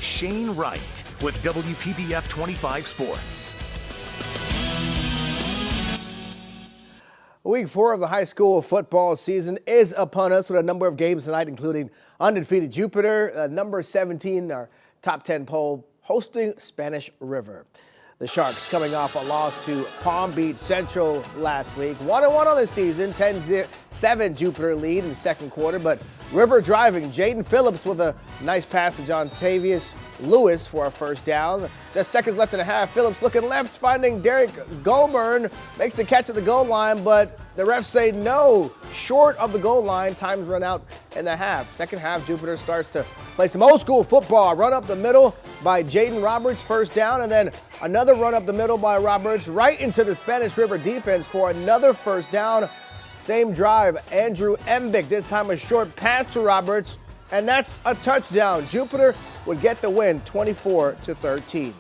Shane Wright with WPBF 25 Sports. Week 4 of the high school football season is upon us with a number of games tonight, including undefeated Jupiter, number 17, our top 10 poll, hosting Spanish River. The Sharks coming off a loss to Palm Beach Central last week. 1-1 on the season, 10-7 Jupiter lead in the second quarter, but River driving. Jaden Phillips with a nice pass to John Tavius Lewis for a first down. Just seconds left in the half. Phillips looking left, finding Derek Goldburn, makes the catch at the goal line, but the refs say no, short of the goal line. Time's run out in the half. Second half, Jupiter starts to play some old school football. Run up the middle by Jaden Roberts, first down, and then another run up the middle by Roberts right into the Spanish River defense for another first down. Same drive, Andrew Embick, this time a short pass to Roberts, and that's a touchdown. Jupiter would get the win, 24-13.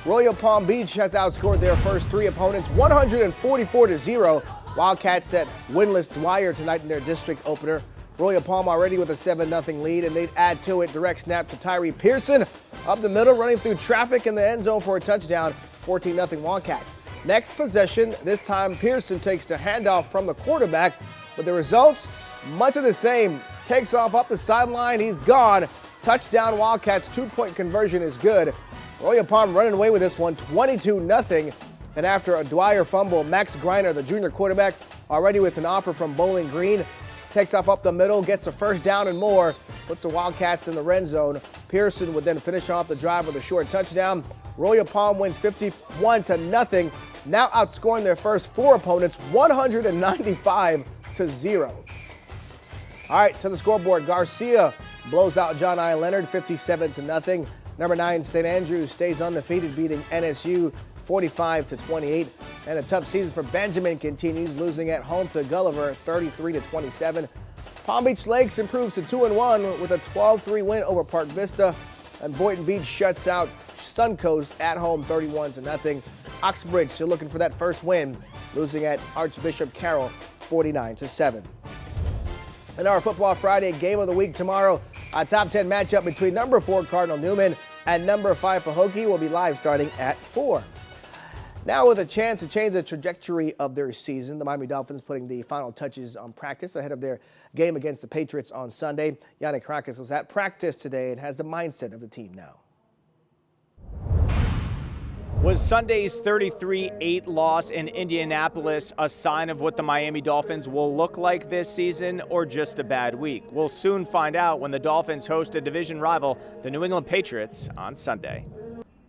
Royal Palm Beach has outscored their first three opponents 144-0. Wildcats set winless Dwyer tonight in their district opener. Royal Palm already with a 7-0 lead, and they'd add to it. Direct snap to Tyree Pearson up the middle, running through traffic in the end zone for a touchdown, 14-0 Wildcats. Next possession, this time Pearson takes the handoff from the quarterback, but the results, much of the same. Takes off up the sideline, he's gone. Touchdown Wildcats, 2-point conversion is good. Royal Palm running away with this one, 22-0. And after a Dwyer fumble, Max Griner, the junior quarterback, already with an offer from Bowling Green, takes off up the middle, gets a first down and more, puts the Wildcats in the red zone. Pearson would then finish off the drive with a short touchdown. Royal Palm wins 51-0, now outscoring their first four opponents 195-0. All right, to the scoreboard. Garcia blows out John I. Leonard 57-0. Number 9, St. Andrews stays undefeated, beating NSU 45-28. And a tough season for Benjamin continues, losing at home to Gulliver 33-27. Palm Beach Lakes improves to 2-1 with a 12-3 win over Park Vista. And Boynton Beach shuts out Suncoast at home 31-0. Oxbridge still looking for that first win, losing at Archbishop Carroll 49-7. In our Football Friday game of the week tomorrow, a top 10 matchup between number 4 Cardinal Newman and number 5 Pahokee will be live starting at 4. Now with a chance to change the trajectory of their season, the Miami Dolphins putting the final touches on practice ahead of their game against the Patriots on Sunday. Yannick Krokis was at practice today and has the mindset of the team now. Was Sunday's 33-8 loss in Indianapolis a sign of what the Miami Dolphins will look like this season, or just a bad week? We'll soon find out when the Dolphins host a division rival, the New England Patriots, on Sunday.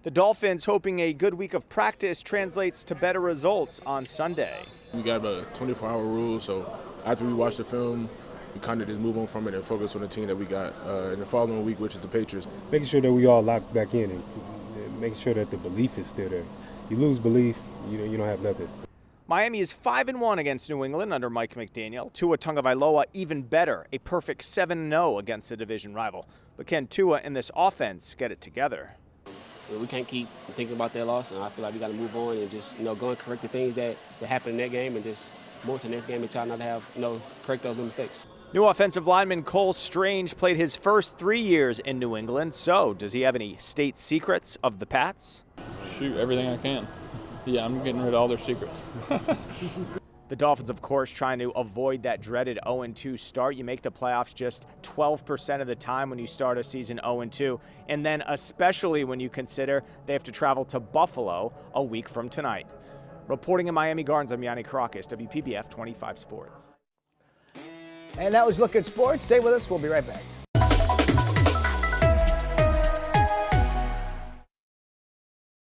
The Dolphins hoping a good week of practice translates to better results on Sunday. We got a 24-hour rule, so after we watch the film, we kind of just move on from it and focus on the team that we got in the following week, which is the Patriots. Making sure that we all lock back in and making sure that the belief is still there. You lose belief, you don't have nothing. Miami is 5-1 against New England under Mike McDaniel. Tua Tagovailoa even better, a perfect 7-0 against the division rival. But can Tua and this offense get it together? We can't keep thinking about that loss, and I feel like we got to move on and just go and correct the things that happened in that game, and just move to the next game and try not to have correct those mistakes. New offensive lineman Cole Strange played his first 3 years in New England. So, does he have any state secrets of the Pats? Shoot, everything I can. Yeah, I'm getting rid of all their secrets. The Dolphins, of course, trying to avoid that dreaded 0-2 start. You make the playoffs just 12% of the time when you start a season 0-2. And then especially when you consider they have to travel to Buffalo a week from tonight. Reporting in Miami Gardens, I'm Yannick Krokis, WPBF 25 Sports. And that was Look at Sports. Stay with us. We'll be right back.